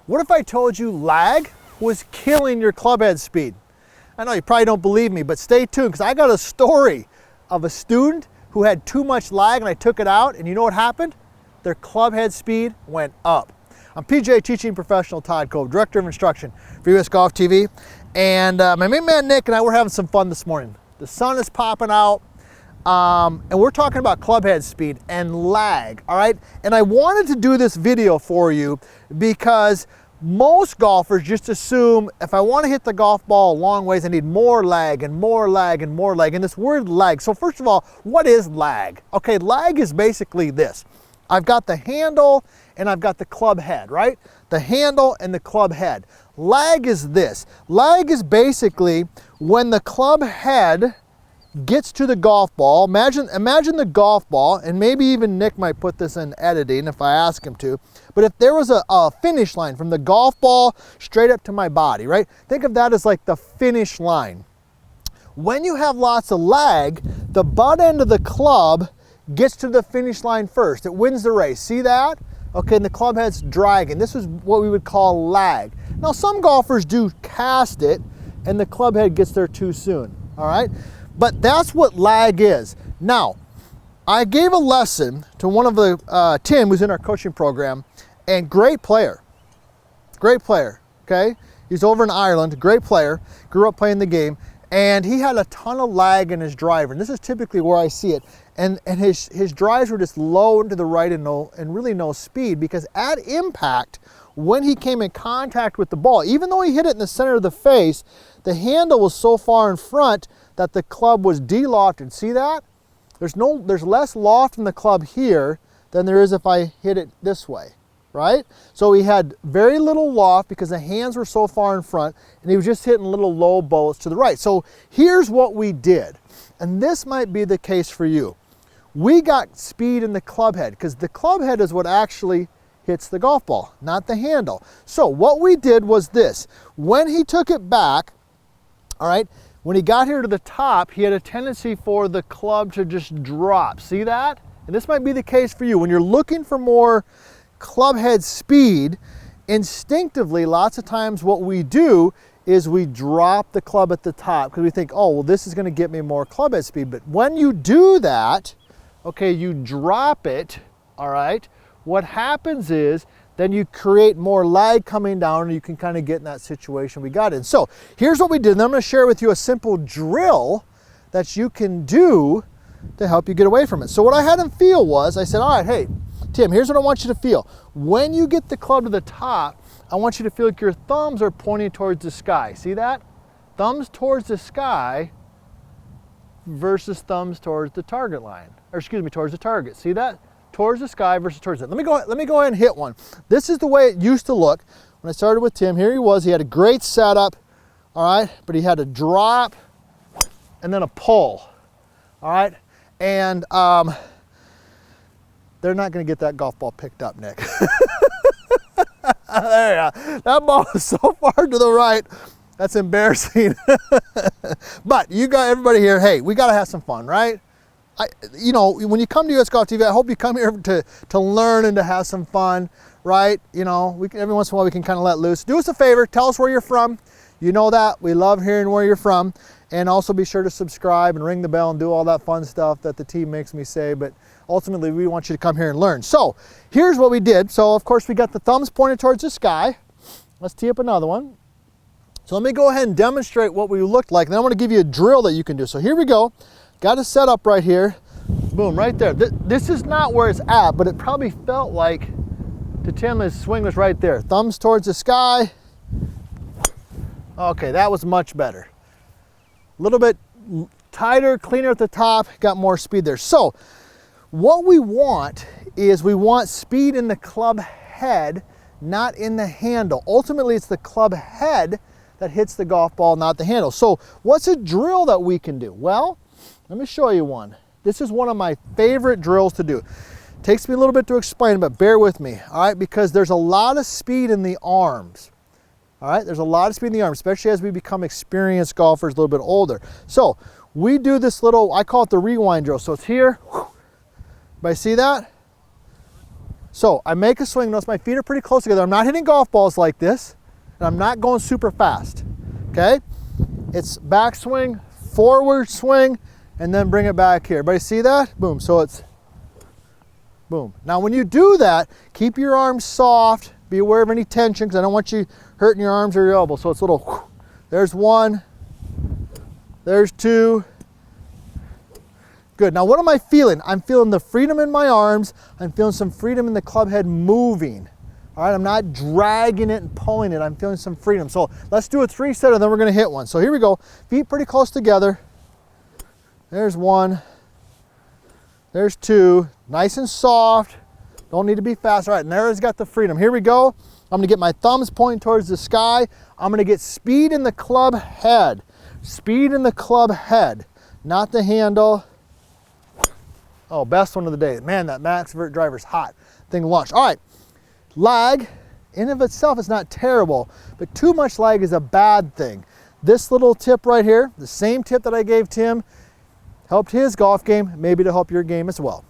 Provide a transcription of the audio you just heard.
What if I told you lag was killing your club head speed? I know you probably don't believe me, but stay tuned because I got a story of a student who had too much lag and I took it out, and you know what happened? Their club head speed went up. I'm PGA teaching professional Todd Cove, Director of Instruction for US Golf TV, and my main man Nick and I, we're having some fun this morning. The sun is popping out, and we're talking about club head speed and lag, all right? And I wanted to do this video for you because most golfers just assume if I want to hit the golf ball a long ways, I need more lag and more lag and more lag. And this word lag, so first of all, what is lag? Okay, lag is basically this. I've got the handle and I've got the club head, right? The handle and the club head. Lag is this. Lag is basically when the club head gets to the golf ball. Imagine the golf ball, and maybe even Nick might put this in editing if I ask him to, but if there was a finish line from the golf ball straight up to my body, right? Think of that as like the finish line. When you have lots of lag, the butt end of the club gets to the finish line first. It wins the race. See that? Okay, and the club head's dragging. This is what we would call lag. Now, some golfers do cast it, and the club head gets there too soon, all right? But that's what lag is. Now, I gave a lesson to one of the, Tim, who's in our coaching program, and great player, okay? He's over in Ireland, great player, grew up playing the game, and he had a ton of lag in his driver, and this is typically where I see it. And his drives were just low and to the right and really no speed, because at impact, when he came in contact with the ball, even though he hit it in the center of the face, the handle was so far in front that the club was de-lofted. See that? There's less loft in the club here than there is if I hit it this way, right? So he had very little loft because the hands were so far in front, and he was just hitting little low bullets to the right. So here's what we did, and this might be the case for you. We got speed in the club head because the club head is what actually hits the golf ball, not the handle. So what we did was this. When he took it back, all right, when he got here to the top, he had a tendency for the club to just drop. See that? And this might be the case for you. When you're looking for more club head speed, instinctively, lots of times what we do is we drop the club at the top because we think, oh, well, this is going to get me more club head speed. But when you do that, okay, you drop it, all right, what happens is then you create more lag coming down, and you can kind of get in that situation we got in. So here's what we did, and I'm going to share with you a simple drill that you can do to help you get away from it. So what I had him feel was, I said, all right, hey, Tim, here's what I want you to feel. When you get the club to the top, I want you to feel like your thumbs are pointing towards the sky. See that? Thumbs towards the sky versus thumbs towards the target line, or excuse me, towards the target. See that? Towards the sky versus towards it. Let me go ahead and hit one. This is the way it used to look when I started with Tim. Here he was. He had a great setup, all right, but he had a drop and then a pull, all right, and they're not going to get that golf ball picked up, Nick. There you go. That ball is so far to the right. That's embarrassing. But you got everybody here. Hey, we got to have some fun, right? You know, when you come to US Golf TV, I hope you come here to learn and to have some fun, right? You know, every once in a while we can kind of let loose. Do us a favor, tell us where you're from. You know that. We love hearing where you're from. And also be sure to subscribe and ring the bell and do all that fun stuff that the team makes me say. But ultimately, we want you to come here and learn. So here's what we did. So, of course, we got the thumbs pointed towards the sky. Let's tee up another one. So let me go ahead and demonstrate what we looked like. Then I want to give you a drill that you can do. So here we go. Got it set up right here. Boom, right there. This is not where it's at, but it probably felt like to Tim his swing was right there. Thumbs towards the sky. Okay, that was much better. A little bit tighter, cleaner at the top, got more speed there. So what we want is we want speed in the club head, not in the handle. Ultimately, it's the club head that hits the golf ball, not the handle. So what's a drill that we can do? Well, let me show you one. This is one of my favorite drills to do. Takes me a little bit to explain, but bear with me, all right? Because there's a lot of speed in the arms, all right? There's a lot of speed in the arms, especially as we become experienced golfers, a little bit older. So we do this little, I call it the rewind drill. So it's here. Everybody see that? So I make a swing, notice my feet are pretty close together. I'm not hitting golf balls like this, and I'm not going super fast, okay? It's back swing, forward swing, and then bring it back here. Everybody see that? Boom, so it's boom. Now when you do that, keep your arms soft, be aware of any tension, because I don't want you hurting your arms or your elbows. So it's a little, whoosh. There's one, there's two. Good, now what am I feeling? I'm feeling the freedom in my arms, I'm feeling some freedom in the club head moving. All right, I'm not dragging it and pulling it, I'm feeling some freedom. So let's do a 3-set and then we're gonna hit one. So here we go, feet pretty close together. There's one, there's two, nice and soft. Don't need to be fast. All right, and there's got the freedom. Here we go. I'm gonna get my thumbs pointing towards the sky. I'm gonna get speed in the club head. Speed in the club head, not the handle. Oh, best one of the day. Man, that Max Vert driver's hot. Thing launched. All right, lag in of itself is not terrible, but too much lag is a bad thing. This little tip right here, the same tip that I gave Tim, helped his golf game, maybe to help your game as well.